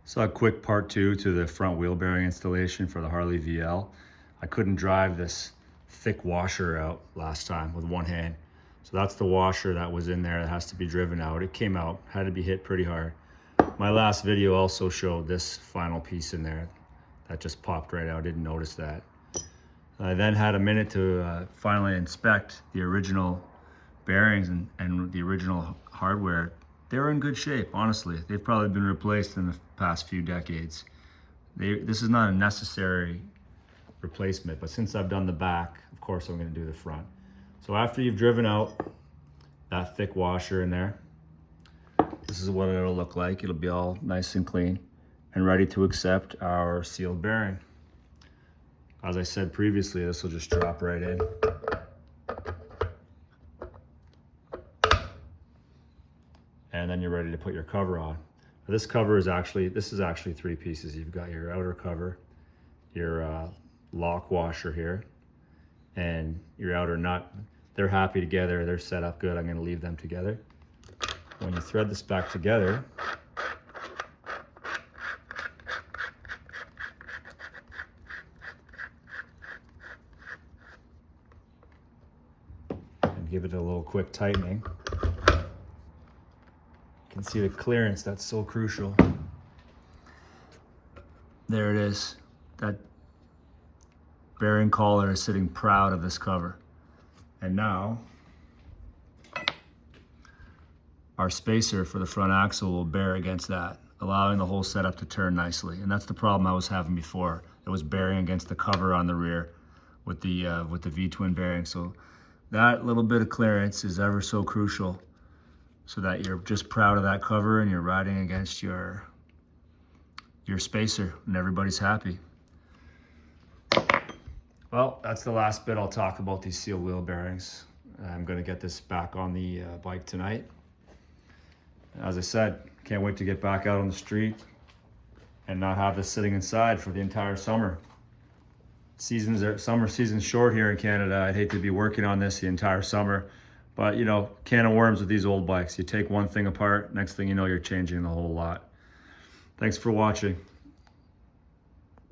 So a quick part two to the front wheel bearing installation for the Harley VL. I couldn't drive this thick washer out last time with one hand. So that's the washer that was in there that has to be driven out. It came out, had to be hit pretty hard. My last video also showed this final piece in there that just popped right out. Didn't notice that. I then had a minute to finally inspect the original bearings and the original hardware. They were in good shape, honestly. They've probably been replaced in the past few decades. This is not a necessary replacement, but since I've done the back, of course I'm gonna do the front. So after you've driven out that thick washer in there, this is what it'll look like. It'll be all nice and clean and ready to accept our sealed bearing. As I said previously, this will just drop right in. And then you're ready to put your cover on. This is actually three pieces. You've got your outer cover, your lock washer here, and your outer nut. They're happy together, they're set up good. I'm gonna leave them together. When you thread this back together, and give it a little quick tightening. You can see the clearance, that's so crucial. There it is. That bearing collar is sitting proud of this cover. And now, our spacer for the front axle will bear against that, allowing the whole setup to turn nicely. And that's the problem I was having before. It was bearing against the cover on the rear with the V-twin bearing. So that little bit of clearance is ever so crucial, so that you're just proud of that cover and you're riding against your spacer and everybody's happy. Well, that's the last bit I'll talk about these seal wheel bearings. I'm gonna get this back on the bike tonight. As I said, can't wait to get back out on the street and not have this sitting inside for the entire summer. Summer season's short here in Canada. I'd hate to be working on this the entire summer. But you know, can of worms with these old bikes. You take one thing apart, next thing you know, you're changing the whole lot. Thanks for watching.